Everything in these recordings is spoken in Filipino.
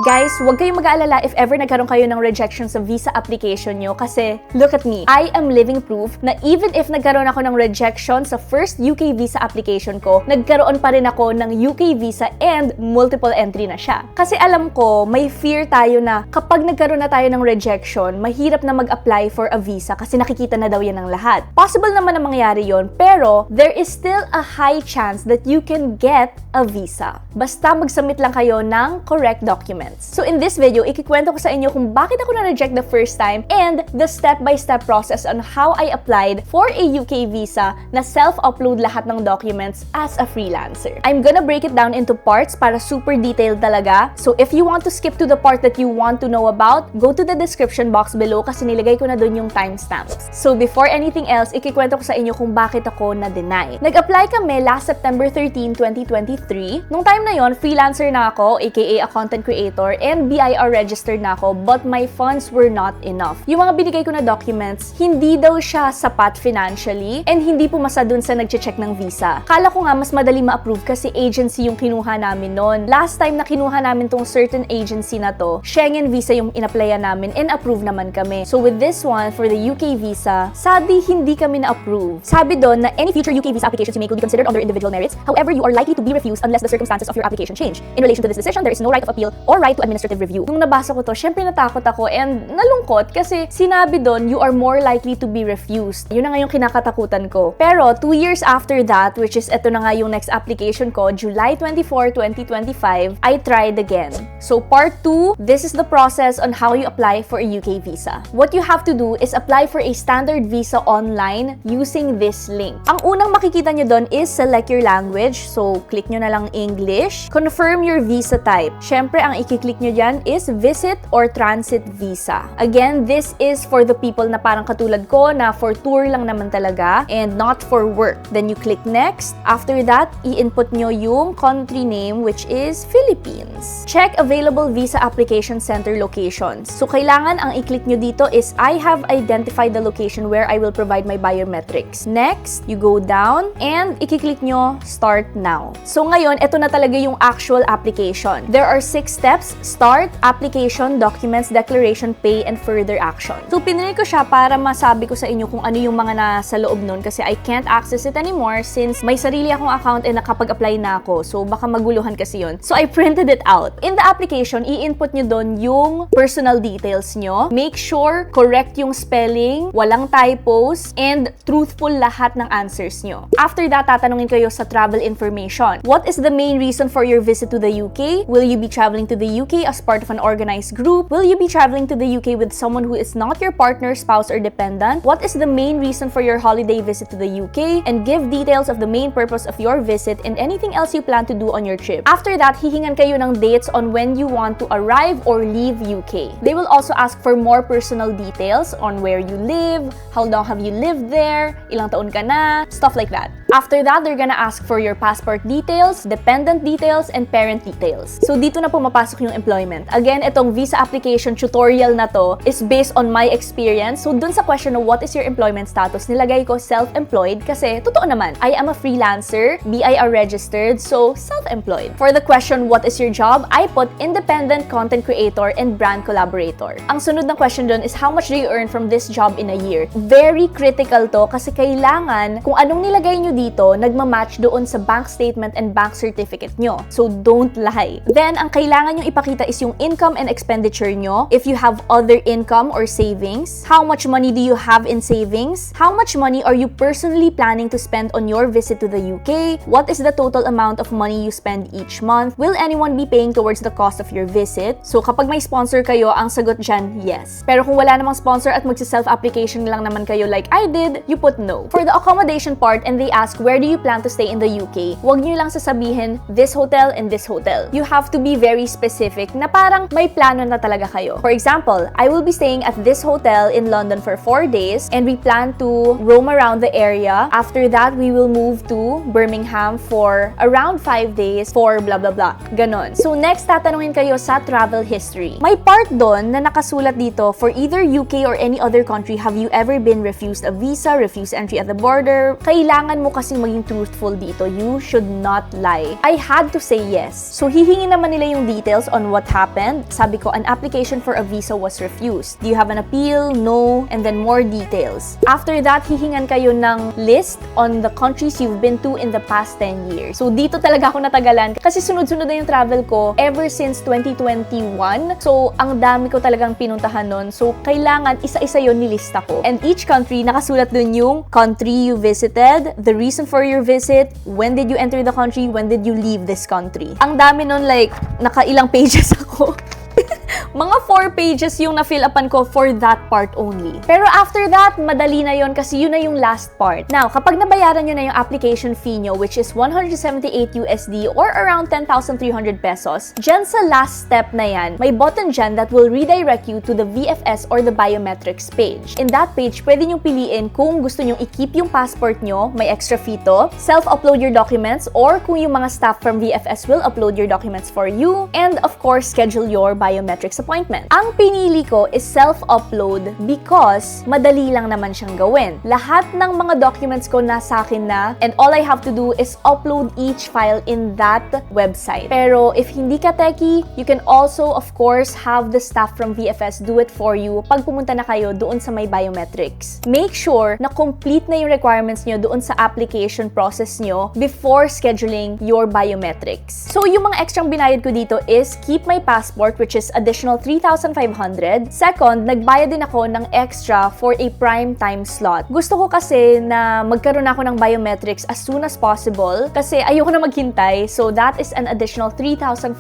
Guys, huwag kayong mag-aalala if ever nagkaroon kayo ng rejection sa visa application nyo kasi look at me, I am living proof na even if nagkaroon ako ng rejection sa first UK visa application ko, nagkaroon pa rin ako ng UK visa and multiple entry na siya. Kasi alam ko, may fear tayo na kapag nagkaroon na tayo ng rejection, mahirap na mag-apply for a visa kasi nakikita na daw yan ng lahat. Possible naman na mangyari yon, pero there is still a high chance that you can get a visa. Basta mag-submit lang kayo ng correct documents. So in this video, ikikwento ko sa inyo kung bakit ako na-reject the first time and the step-by-step process on how I applied for a UK visa na self-upload lahat ng documents as a freelancer. I'm gonna break it down into parts para super detailed talaga. So if you want to skip to the part that you want to know about, go to the description box below kasi nilagay ko na dun yung timestamps. So before anything else, ikikwento ko sa inyo kung bakit ako na-deny. Nag-apply kami last September 13, 2023. Nung time na yon, freelancer na ako, aka a content creator, and BIR registered na ako, but my funds were not enough. Yung mga binigay ko na documents, hindi daw siya sapat financially, and hindi pumasa dun sa nagche-check ng visa. Kala ko nga mas madali ma-approve kasi agency yung kinuha namin noon. Last time na kinuha namin tong certain agency na to, Schengen visa yung in-applyan namin and approve naman kami. So with this one, for the UK visa, sadly hindi kami na-approve. Sabi doon na any future UK visa applications you make will be considered on their individual merits. However, you are likely to be refused unless the circumstances of your application change. In relation to this decision, there is no right of appeal or right to administrative review. Nung nabasa ko to, syempre natakot ako and nalungkot kasi sinabi doon, you are more likely to be refused. Yun na nga yung kinakatakutan ko. Pero 2 years after that, which is eto na nga yung next application ko, July 24, 2025, I tried again. So part 2, this is the process on how you apply for a UK visa. What you have to do is apply for a standard visa online using this link. Ang unang makikita nyo doon is select your language. So click nyo na lang English. Confirm your visa type. Syempre, ang i-click nyo dyan is visit or transit visa. Again, this is for the people na parang katulad ko na for tour lang naman talaga and not for work. Then you click next. After that, i-input nyo yung country name which is Philippines. Check available visa application center locations. So kailangan ang i-click nyo dito is I have identified the location where I will provide my biometrics. Next, you go down and i-click nyo start now. So ngayon, ito na talaga yung actual application. There are 6 steps: start, application, documents, declaration, pay, and further action. So pinili ko siya para masabi ko sa inyo kung ano yung mga nasa loob nun kasi I can't access it anymore since may sarili akong account and nakapag-apply na ako. So baka maguluhan kasi yun. So I printed it out. In the application, i-input nyo doon yung personal details nyo. Make sure correct yung spelling, walang typos, and truthful lahat ng answers nyo. After that, tatanungin kayo sa travel information. What is the main reason for your visit to the UK? Will you be traveling to the UK as part of an organized group? Will you be traveling to the UK with someone who is not your partner, spouse, or dependent? What is the main reason for your holiday visit to the UK? And give details of the main purpose of your visit and anything else you plan to do on your trip. After that, hihingan kayo ng dates on when you want to arrive or leave UK. They will also ask for more personal details on where you live, how long have you lived there, ilang taon ka na, stuff like that. After that, they're gonna ask for your passport details, dependent details, and parent details. So dito na pumapasok yung employment. Again, itong visa application tutorial na to is based on my experience. So dun sa question of what is your employment status, nilagay ko self-employed kasi totoo naman, I am a freelancer, BIR registered, so self-employed. For the question, what is your job? I put independent content creator and brand collaborator. Ang sunod na question dun is how much do you earn from this job in a year? Very critical to kasi kailangan kung anong nilagay nyo dito, nagmamatch doon sa bank statement and bank certificate nyo. So don't lie. Then, ang kailangan nyo ipakita is yung income and expenditure nyo. If you have other income or savings, how much money do you have in savings? How much money are you personally planning to spend on your visit to the UK? What is the total amount of money you spend each month? Will anyone be paying towards the cost of your visit? So kapag may sponsor kayo, ang sagot dyan, yes. Pero kung wala namang sponsor at magsi-self-application lang naman kayo like I did, you put no. For the accommodation part and they ask where do you plan to stay in the UK, huwag nyo lang sasabihin this hotel and this hotel. You have to be very specific na parang may plano na talaga kayo. For example, I will be staying at this hotel in London for 4 days and we plan to roam around the area. After that, we will move to Birmingham for around 5 days for blah blah blah. Ganon. So next, tatanungin kayo sa travel history. May part doon na nakasulat dito for either UK or any other country, have you ever been refused a visa, refused entry at the border? Kailangan mo kasi kasing maging truthful dito. You should not lie. I had to say yes. So, hihingi naman nila yung details on what happened. Sabi ko, an application for a visa was refused. Do you have an appeal? No. And then more details. After that, hihingan kayo ng list on the countries you've been to in the past 10 years. So, dito talaga ako natagalan kasi sunod-sunod na yung travel ko ever since 2021. So, ang dami ko talagang pinuntahan nun. So, kailangan isa-isa yun nilista ko. And each country, nakasulat dun yung country you visited, the reason for your visit, when did you enter the country, when did you leave this country. Ang dami nun, like, nakailang pages ako. Mga 4 pages yung na-fill-upan ko for that part only. Pero after that, madali na yon kasi yun na yung last part. Now, kapag nabayaran nyo na yung application fee nyo, which is 178 USD or around 10,300 pesos, dyan sa last step na yan, may button dyan that will redirect you to the VFS or the biometrics page. In that page, pwede nyo piliin kung gusto nyo i-keep yung passport nyo, may extra fee to, self-upload your documents, or kung yung mga staff from VFS will upload your documents for you, and of course, schedule your biometrics appointment. Ang pinili ko is self-upload because madali lang naman siyang gawin. Lahat ng mga documents ko nasa akin na and all I have to do is upload each file in that website. Pero if hindi ka techie, you can also of course have the staff from VFS do it for you pag pumunta na kayo doon sa may biometrics. Make sure na complete na yung requirements nyo doon sa application process nyo before scheduling your biometrics. So yung mga extrang binayad ko dito is keep my passport, which is additional 3,500. Second, nagbayad din ako ng extra for a prime time slot. Gusto ko kasi na magkaroon ako ng biometrics as soon as possible kasi ayoko na maghintay. So that is an additional 3,400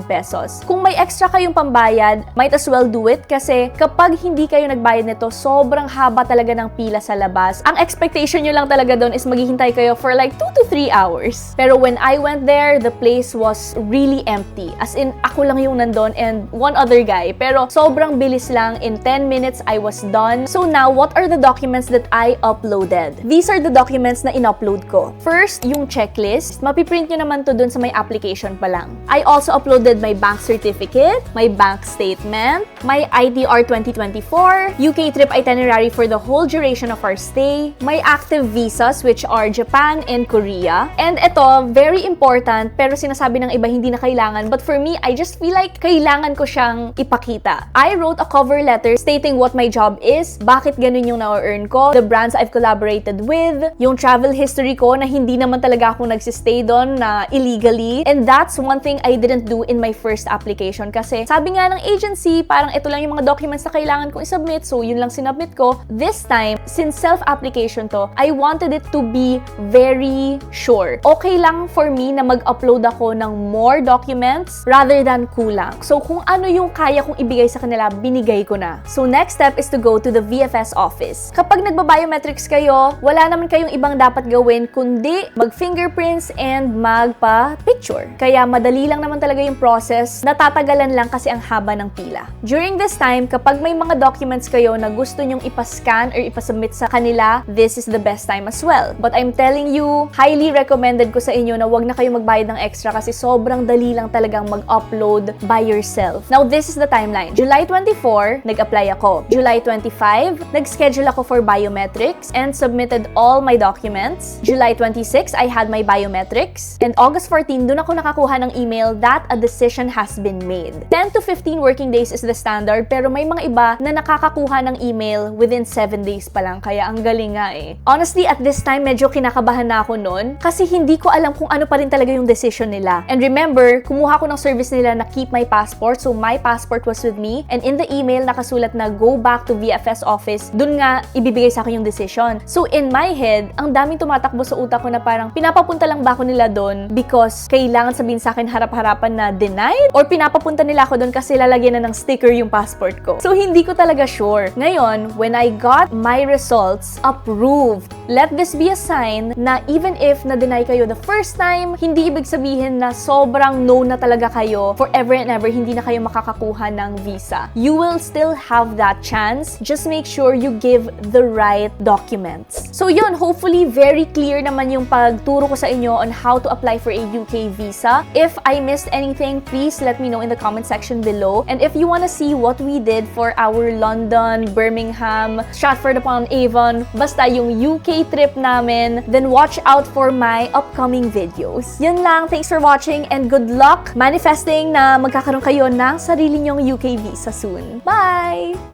pesos. Kung may extra kayong pambayad, might as well do it kasi kapag hindi kayo nagbayad nito, sobrang haba talaga ng pila sa labas. Ang expectation nyo lang talaga doon is maghihintay kayo for like 2 to 3 hours. Pero when I went there, the place was really empty. As in, ako lang yung nandun and one other guy. Pero sobrang bilis lang. In 10 minutes, I was done. So now, what are the documents that I uploaded? These are the documents na in-upload ko. First, yung checklist. Mapiprint nyo naman to dun sa may application pa lang. I also uploaded my bank certificate, my bank statement, my ITR 2024, UK trip itinerary for the whole duration of our stay, my active visas which are Japan and Korea. And ito, very important, pero sinasabi ng iba hindi na kailangan. But for me, I just feel like kailangan ko siyang ipakita. I wrote a cover letter stating what my job is, bakit ganun yung na-earn ko, the brands I've collaborated with, yung travel history ko na hindi naman talaga ako nagsistay doon na illegally. And that's one thing I didn't do in my first application kasi sabi nga ng agency, parang ito lang yung mga documents na kailangan kong isubmit, so yun lang sinubmit ko. This time, since self-application to, I wanted it to be very sure. Okay lang for me na mag-upload ako ng more documents rather than kulang. So kung ano yung kaya kong ibigay sa kanila, binigay ko na. So next step is to go to the VFS office. Kapag nagba-biometrics kayo, wala naman kayong ibang dapat gawin kundi mag-fingerprints and magpa-picture. Kaya madali lang naman talaga yung process, natatagalan lang kasi ang haba ng pila. During this time, kapag may mga documents kayo na gusto nyong ipascan or ipasubmit sa kanila, this is the best time as well. But I'm telling you, highly recommended ko sa inyo na wag na kayo magbayad ng extra kasi sobrang dali lang talagang mag-upload by yourself. Now, this is the timeline. July 24, nag-apply ako. July 25, nag-schedule ako for biometrics and submitted all my documents. July 26, I had my biometrics. And August 14, dun ako nakakuha ng email that a decision has been made. 10 to 15 working days is the standard, pero may mga iba na nakakakuha ng email within 7 days pa lang, kaya ang galing nga eh. Honestly, at this time, medyo kinakabahan na ako nun kasi hindi ko alam kung ano pa rin talaga yung decision nila. And remember, kumuha ko ng service nila na keep my passport, so my passport was with me, and in the email nakasulat na go back to VFS office, dun nga ibibigay sa akin yung decision. So in my head, ang daming tumatakbo sa utak ko na parang pinapapunta lang ba ako nila dun because kailangan sabihin sa akin harap-harapan na denied, or pinapapunta nila ako dun kasi lalagyan na ng sticker yung passport ko. So hindi ko talaga sure. Ngayon, when I got my results approved, let this be a sign na even if na-deny kayo the first time, hindi ibig sabihin na sobrang no na talaga kayo forever and ever, hindi na kayo makakakuha makakuha ng visa. You will still have that chance. Just make sure you give the right documents. So yun, hopefully very clear naman yung pagturo ko sa inyo on how to apply for a UK visa. If I missed anything, please let me know in the comment section below. And if you wanna see what we did for our London, Birmingham, Stratford-upon-Avon, basta yung UK trip namin, then watch out for my upcoming videos. Yun lang, thanks for watching and good luck manifesting na magkakaroon kayo ng sarili nyong UK visa soon. Bye!